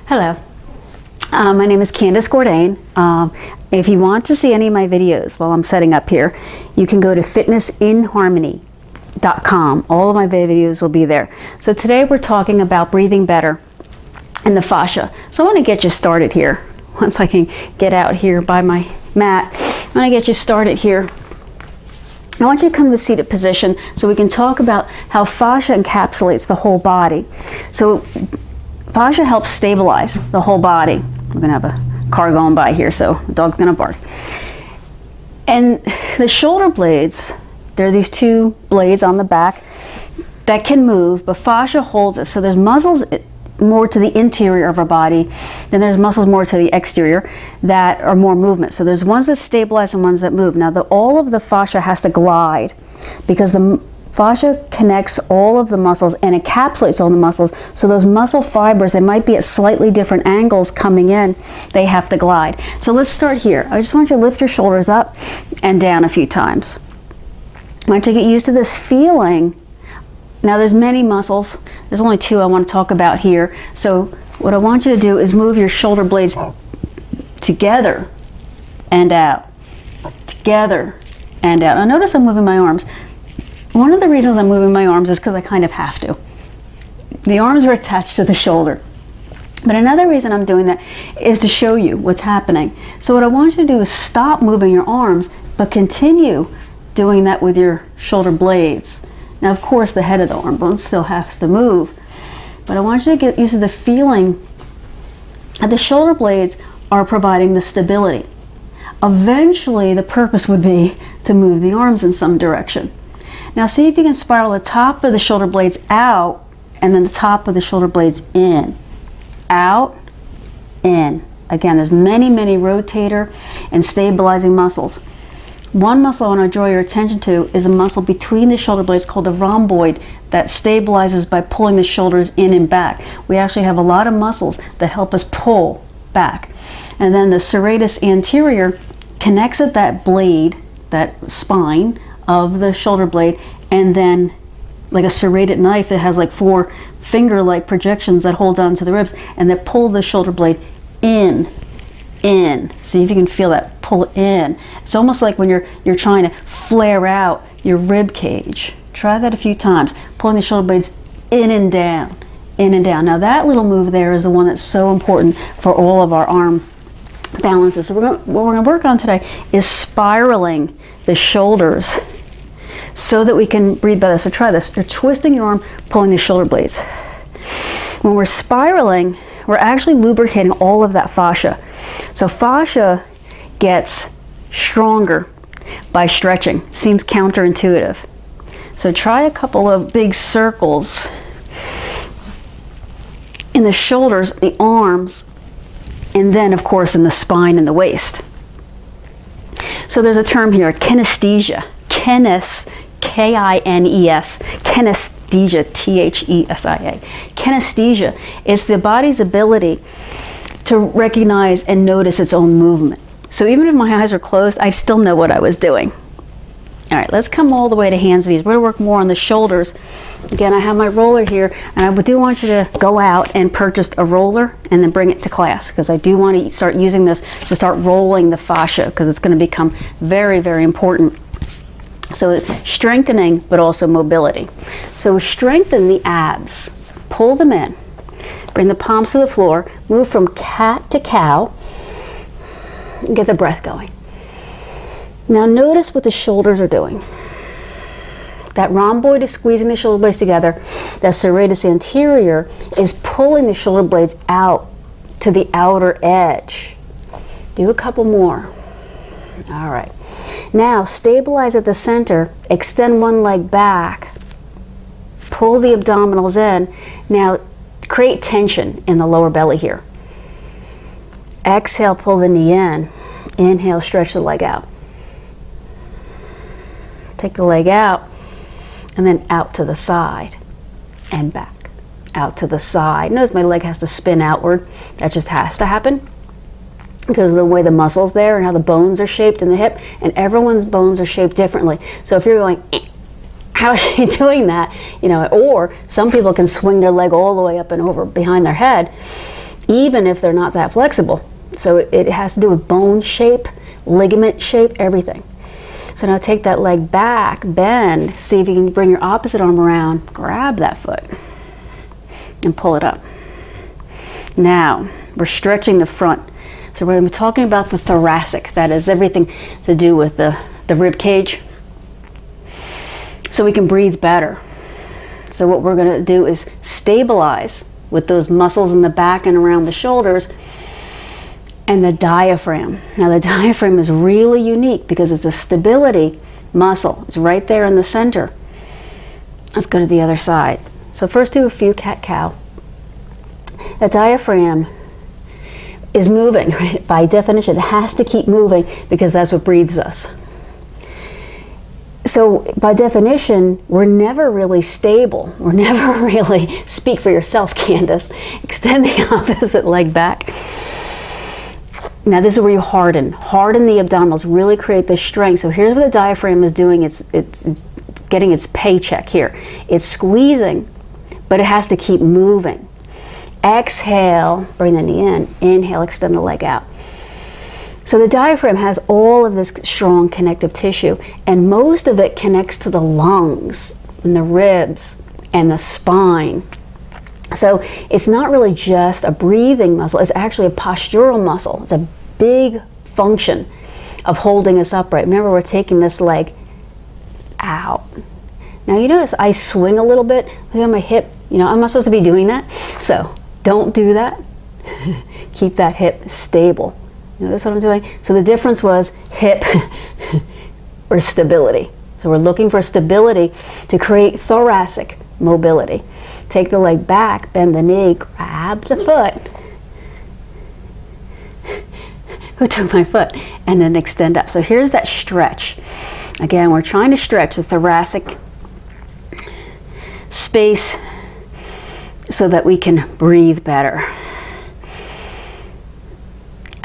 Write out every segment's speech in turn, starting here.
Hello, my name is Candace Gourdain. If you want to see any of my videos while I'm setting up here, you can go to fitnessinharmony.com. All of my videos will be there. So today we're talking about breathing better and the fascia. So I want to get you started here. Once I can get out here by my mat, I want to get you started here. I want you to come to a seated position so we can talk about how fascia encapsulates the whole body. So fascia helps stabilize the whole body. We're going to have a car going by here, so the dog's going to bark. And the shoulder blades, there are these two blades on the back that can move, but fascia holds it. So there's muscles more to the interior of our body, then there's muscles more to the exterior that are more movement. So there's ones that stabilize and ones that move. Now all of the fascia has to glide because the fascia connects all of the muscles and encapsulates all the muscles. So those muscle fibers, they might be at slightly different angles coming in, they have to glide. So let's start here. I just want you to lift your shoulders up and down a few times. I want you to get used to this feeling. Now there's many muscles. There's only two I want to talk about here. So what I want you to do is move your shoulder blades together and out. Together and out. Now notice I'm moving my arms. One of the reasons I'm moving my arms is because I kind of have to. The arms are attached to the shoulder. But another reason I'm doing that is to show you what's happening. So what I want you to do is stop moving your arms, but continue doing that with your shoulder blades. Now, of course, the head of the arm bone still has to move, but I want you to get used to the feeling that the shoulder blades are providing the stability. Eventually, the purpose would be to move the arms in some direction. Now, see if you can spiral the top of the shoulder blades out and then the top of the shoulder blades in. Out, in. Again, there's many rotator and stabilizing muscles. One muscle I want to draw your attention to is a muscle between the shoulder blades called the rhomboid that stabilizes by pulling the shoulders in and back. We actually have a lot of muscles that help us pull back. And then the serratus anterior connects at that blade, that spine of the shoulder blade, and then like a serrated knife, it has like four finger-like projections that hold on to the ribs and that pull the shoulder blade in. See if you can feel that pull in. It's almost like when you're trying to flare out your rib cage. Try that a few times, pulling the shoulder blades in and down, in and down. Now that little move there is the one that's so important for all of our arm balances. So what we're going to work on today is spiraling the shoulders so that we can breathe better. So try this. You're twisting your arm, pulling the shoulder blades. When we're spiraling, we're actually lubricating all of that fascia. So fascia gets stronger by stretching. Seems counterintuitive. So try a couple of big circles in the shoulders, the arms, and then of course in the spine and the waist. So there's a term here, kinesthesia. K-I-N-E-S, kinesthesia, T-H-E-S-I-A. Kinesthesia is the body's ability to recognize and notice its own movement. So even if my eyes are closed, I still know what I was doing. All right, let's come all the way to hands and knees. We're going to work more on the shoulders. Again, I have my roller here, and I do want you to go out and purchase a roller and then bring it to class, because I do want to start using this to start rolling the fascia, because it's going to become very important. So strengthening, but also mobility. So strengthen the abs. Pull them in. Bring the palms to the floor. Move from cat to cow. And get the breath going. Now notice what the shoulders are doing. That rhomboid is squeezing the shoulder blades together. That serratus anterior is pulling the shoulder blades out to the outer edge. Do a couple more. All right. Now stabilize at the center, extend one leg back, pull the abdominals in. Now create tension in the lower belly here. Exhale, pull the knee in. Inhale, stretch the leg out. Take the leg out and then out to the side and back. Out to the side. Notice my leg has to spin outward. That just has to happen because of the way the muscles there and how the bones are shaped in the hip, and everyone's bones are shaped differently. So if you're going, how is she doing that? You know, or some people can swing their leg all the way up and over behind their head. even if they're not that flexible. So it has to do with bone shape, ligament shape, everything. So now take that leg back, bend, see if you can bring your opposite arm around, grab that foot, and pull it up. Now, we're stretching the front. So we're talking about the thoracic, that is everything to do with the rib cage, so we can breathe better. So what we're gonna do is stabilize with those muscles in the back and around the shoulders, and the diaphragm. Now the diaphragm is really unique because it's a stability muscle. It's right there in the center. Let's go to the other side. So first do a few cat-cow. The diaphragm is moving, right? By definition, it has to keep moving because that's what breathes us. So by definition, we're never really stable. We're never really, speak for yourself, Candace. Extend the opposite leg back. Now this is where you harden the abdominals, really create this strength. So here's what the diaphragm is doing. It's getting its paycheck here. It's squeezing, but it has to keep moving. Exhale, bring the knee in. Inhale, extend the leg out. So the diaphragm has all of this strong connective tissue, and most of it connects to the lungs and the ribs and the spine. So it's not really just a breathing muscle, it's actually a postural muscle. It's a big function of holding us upright. Remember, we're taking this leg out. Now you notice I swing a little bit on my hip. You know, I'm not supposed to be doing that, so don't do that. Keep that hip stable. Notice what I'm doing? So the difference was hip or stability. So we're looking for stability to create thoracic mobility. Take the leg back, bend the knee, grab the foot. Who took my foot? And then extend up. So here's that stretch. Again, we're trying to stretch the thoracic space so that we can breathe better.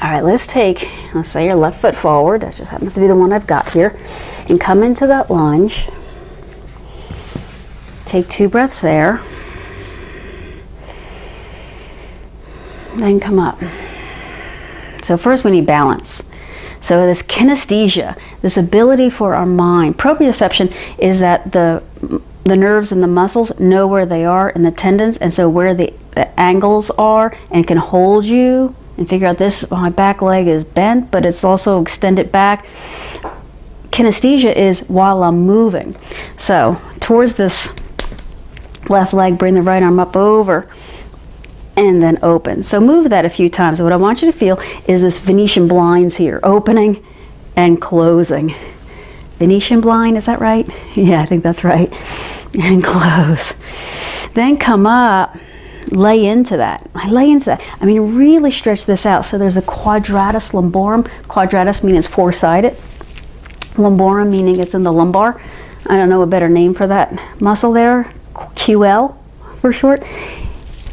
All right, let's say your left foot forward. That just happens to be the one I've got here. And come into that lunge. Take 2 breaths there. Then come up. So first we need balance. So this kinesthesia, this ability for our mind. Proprioception is that the nerves and the muscles know where they are and the tendons, and so where the angles are, and can hold you and figure out this, my back leg is bent, but it's also extended back. Kinesthesia is while I'm moving. So towards this left leg, bring the right arm up over, and then open. So move that a few times. So what I want you to feel is this Venetian blinds here, opening and closing. Venetian blind, is that right? Yeah, I think that's right. And close. Then come up. Lay into that. I mean, really stretch this out. So there's a quadratus lumborum. Quadratus meaning it's four-sided. Lumborum meaning it's in the lumbar. I don't know a better name for that muscle there. QL for short.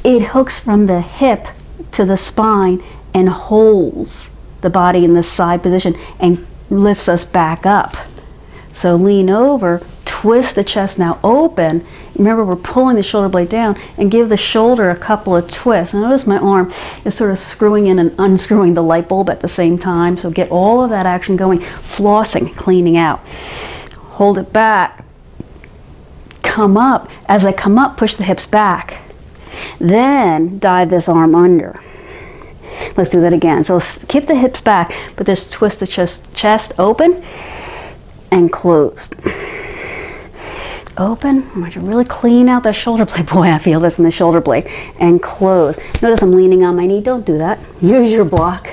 It hooks from the hip to the spine and holds the body in this side position and lifts us back up. So lean over, twist the chest now open. Remember, we're pulling the shoulder blade down, and give the shoulder a couple of twists. And notice my arm is sort of screwing in and unscrewing the light bulb at the same time. So get all of that action going, flossing, cleaning out. Hold it back. Come up. As I come up, push the hips back. Then dive this arm under. Let's do that again. So keep the hips back, but just twist the chest open and closed. Open. I want you to really clean out that shoulder blade. Boy, I feel this in the shoulder blade. And close. Notice I'm leaning on my knee. Don't do that. Use your block.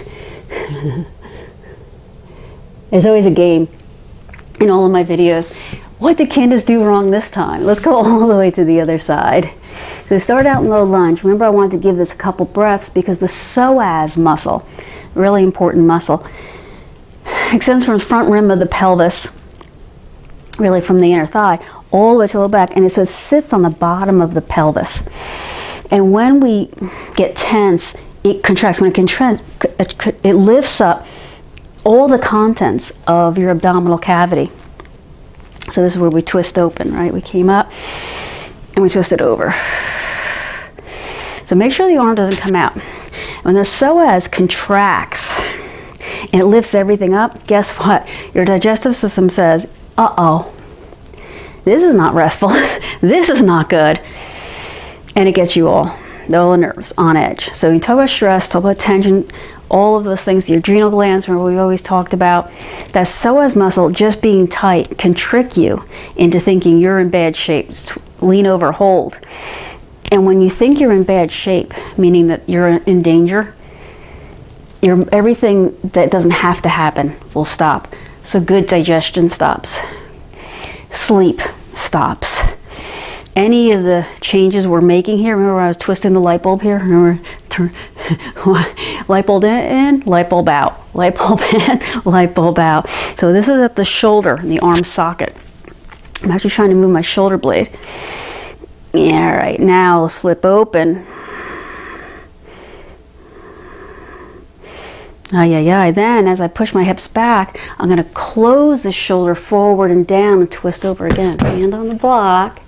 There's always a game in all of my videos. What did Candace do wrong this time? Let's go all the way to the other side. So start out in low lunge. Remember, I wanted to give this a couple breaths because the psoas muscle, really important muscle, extends from the front rim of the pelvis, really from the inner thigh, all the way to the low back, and so it sits on the bottom of the pelvis. And when we get tense, it contracts. When it contracts, it lifts up all the contents of your abdominal cavity. So this is where we twist open, right? We came up and we twist it over. So make sure the arm doesn't come out. When the psoas contracts and it lifts everything up, guess what? Your digestive system says, uh-oh, this is not restful. This is not good. And it gets you all the nerves on edge. So you talk about stress, talk about tension, all of those things, the adrenal glands, remember we've always talked about. That psoas muscle just being tight can trick you into thinking you're in bad shape. Lean over, hold. And when you think you're in bad shape, meaning that you're in danger, everything that doesn't have to happen will stop. So good digestion stops. Sleep stops. Any of the changes we're making here, remember I was twisting the light bulb here? Remember, light bulb in, light bulb out, light bulb in, light bulb out. So this is at the shoulder, the arm socket. I'm actually trying to move my shoulder blade. Yeah, all right, now let's flip open. Then as I push my hips back, I'm going to close the shoulder forward and down and twist over again. Hand on the block.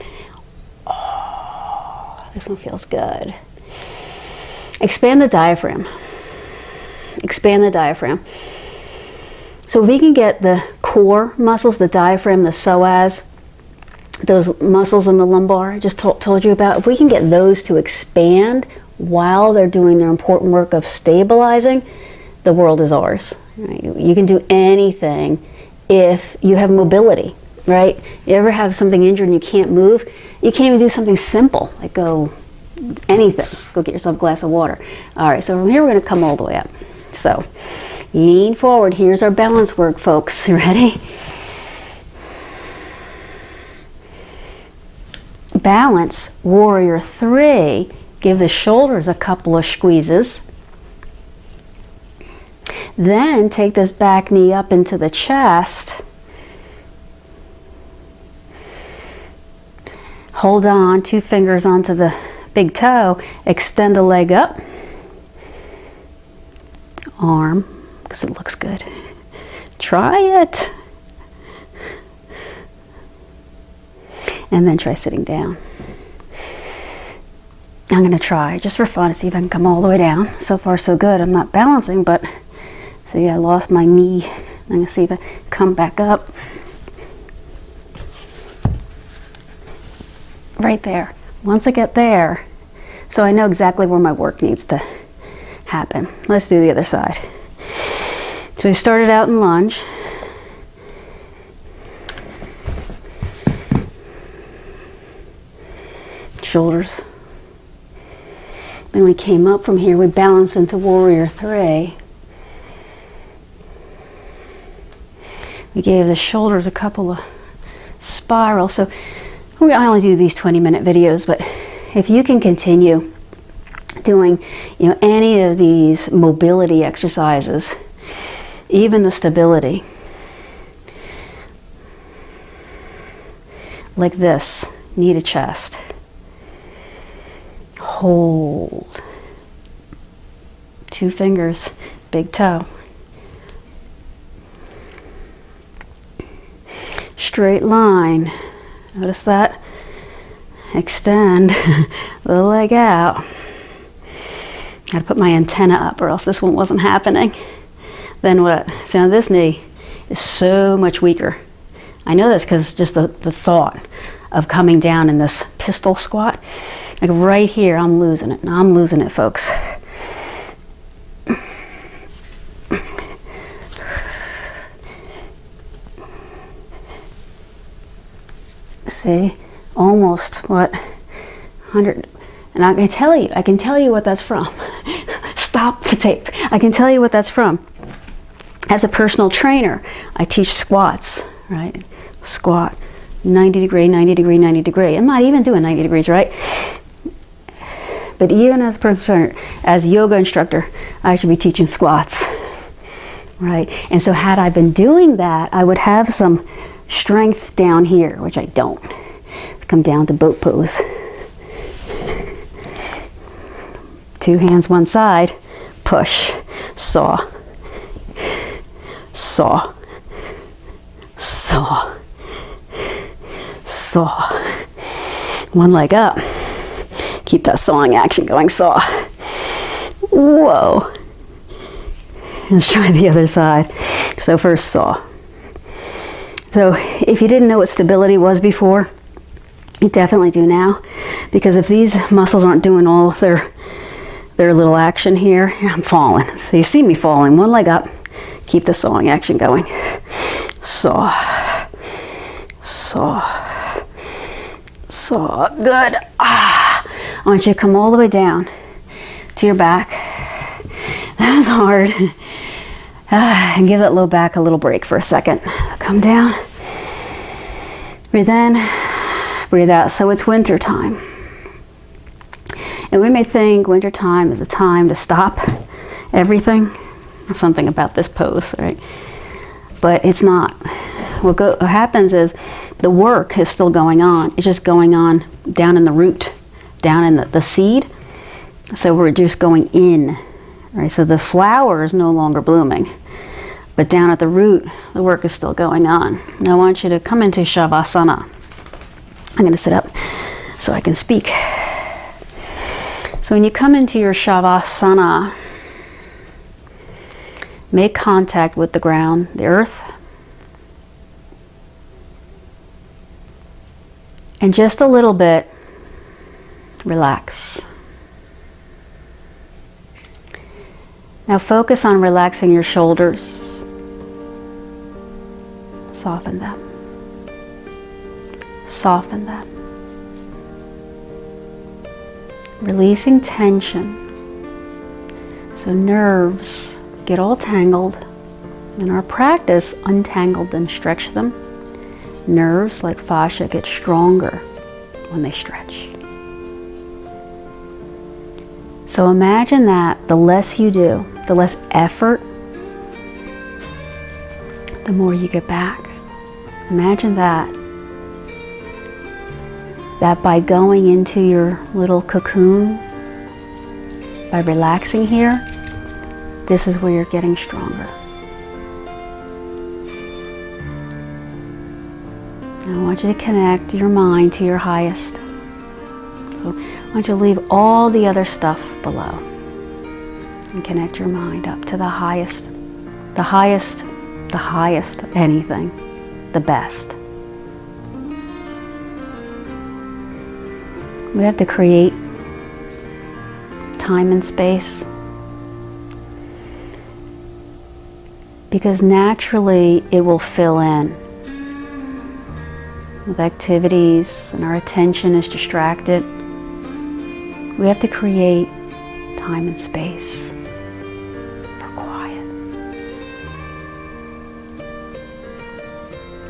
Oh, this one feels good. Expand the diaphragm. Expand the diaphragm. So if we can get the core muscles, the diaphragm, the psoas, those muscles in the lumbar I just told you about, if we can get those to expand while they're doing their important work of stabilizing, the world is ours. Right? You can do anything if you have mobility, right? You ever have something injured and you can't move? You can't even do something simple, like go anything. Go get yourself a glass of water. All right, so from here we're going to come all the way up. So lean forward. Here's our balance work, folks. Ready? Balance, warrior 3. Give the shoulders a couple of squeezes. Then take this back knee up into the chest. Hold on, 2 fingers onto the big toe. Extend the leg up. Arm, because it looks good. Try it. And then try sitting down. I'm going to try, just for fun, to see if I can come all the way down. So far, so good. I'm not balancing, but see, I lost my knee. I'm going to see if I come back up. Right there. Once I get there, so I know exactly where my work needs to happen. Let's do the other side. So we started out in lunge. Shoulders. Then we came up from here, we balanced into warrior 3. We gave the shoulders a couple of spirals. So I only do these 20-minute videos, but if you can continue doing, any of these mobility exercises, even the stability, like this, knee to chest. Hold. 2 fingers, big toe. Straight line. Notice that? Extend the leg out. Gotta put my antenna up or else this one wasn't happening. Then what? So now this knee is so much weaker. I know this because just the thought of coming down in this pistol squat. Like right here, I'm losing it. I'm losing it, folks. See, almost what, 100, and I can tell you what that's from. Stop the tape. I can tell you what that's from. As a personal trainer, I teach squats, right? Squat, 90 degree, 90 degree, 90 degree. I'm not even doing 90 degrees, right? But even as a personal trainer, as a yoga instructor, I should be teaching squats, right? And so had I been doing that, I would have some strength down here, which I don't. Let's come down to boat pose. 2 hands one side, push, saw, saw, saw, saw. One leg up. Keep that sawing action going, saw. Whoa. Let's try the other side. So first saw. So if you didn't know what stability was before, you definitely do now. Because if these muscles aren't doing all of their little action here, I'm falling. So you see me falling, one leg up. Keep the sawing action going. Saw. Saw. Saw. Good. I want you to come all the way down to your back. That was hard. And give that low back a little break for a second. So come down. Breathe in. Breathe out. So it's winter time. And we may think winter time is a time to stop everything. Something about this pose, right? But it's not. What happens is the work is still going on. It's just going on down in the root, down in the seed. So we're just going in, right? So the flower is no longer blooming. But down at the root, the work is still going on. Now I want you to come into Shavasana. I'm going to sit up so I can speak. So when you come into your Shavasana, make contact with the ground, the earth. And just a little bit, relax. Now focus on relaxing your shoulders. Soften them. Soften them. Releasing tension. So nerves get all tangled. In our practice, untangle them, stretch them. Nerves like fascia get stronger when they stretch. So imagine that the less you do, the less effort, the more you get back. Imagine that by going into your little cocoon, by relaxing here, this is where you're getting stronger. Now I want you to connect your mind to your highest. So I want you to leave all the other stuff below and connect your mind up to the highest, the highest, the highest, anything, the best. We have to create time and space because naturally it will fill in with activities and our attention is distracted. We have to create time and space for quiet.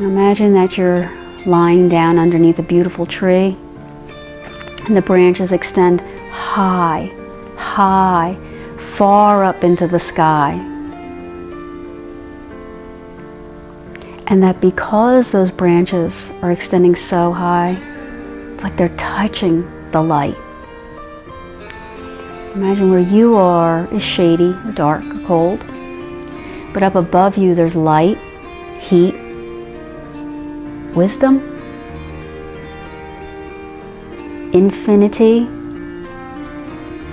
Now imagine that you're lying down underneath a beautiful tree and the branches extend high, high, far up into the sky. And that because those branches are extending so high, it's like they're touching the light. Imagine where you are is shady, or dark, or cold. But up above you there's light, heat, wisdom, infinity,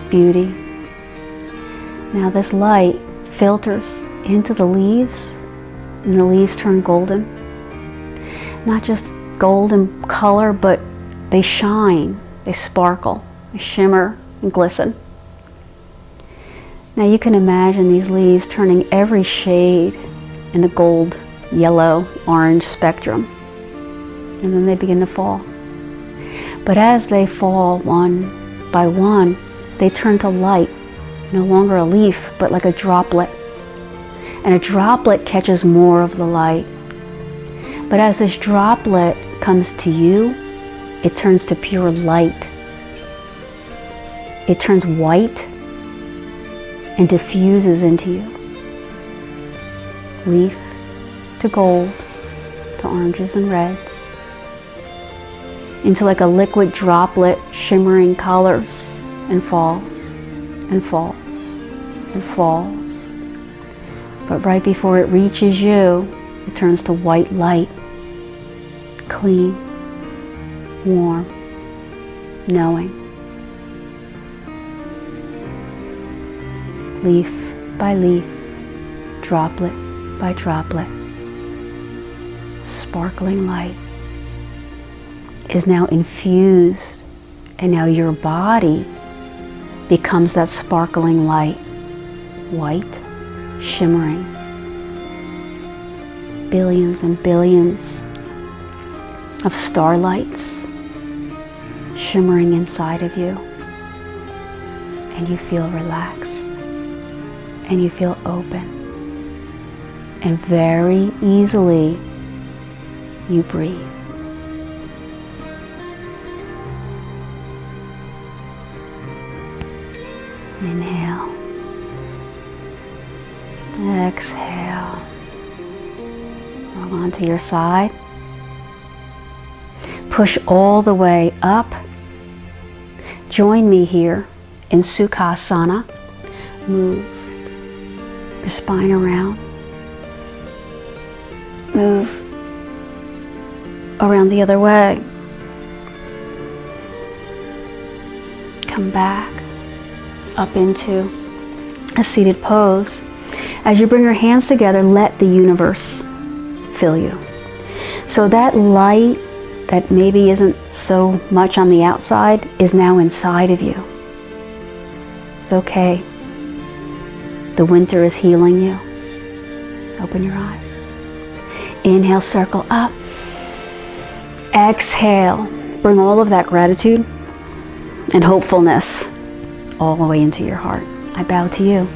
beauty. Now this light filters into the leaves, and the leaves turn golden. Not just golden color, but they shine, they sparkle, they shimmer and glisten. Now you can imagine these leaves turning every shade in the gold, yellow, orange spectrum. And then they begin to fall. But as they fall one by one, they turn to light, no longer a leaf, but like a droplet. And a droplet catches more of the light. But as this droplet comes to you, it turns to pure light. It turns white and diffuses into you. Leaf to gold, to oranges and reds, into like a liquid droplet shimmering colors, and falls and falls and falls. But right before it reaches you, it turns to white light, clean, warm, knowing. leaf by leaf, droplet by droplet, sparkling light is now infused, and now your body becomes that sparkling light, white, shimmering. Billions and billions of starlights shimmering inside of you, and you feel relaxed, and you feel open, and very easily you breathe. Inhale. Exhale. Roll onto your side. Push all the way up. Join me here in Sukhasana. Move your spine around. Move around the other way. Come back up into a seated pose. As you bring your hands together, let the universe fill you. So that light that maybe isn't so much on the outside is now inside of you. It's okay. The winter is healing you. Open your eyes. Inhale, circle up. Exhale. Bring all of that gratitude and hopefulness all the way into your heart. I bow to you.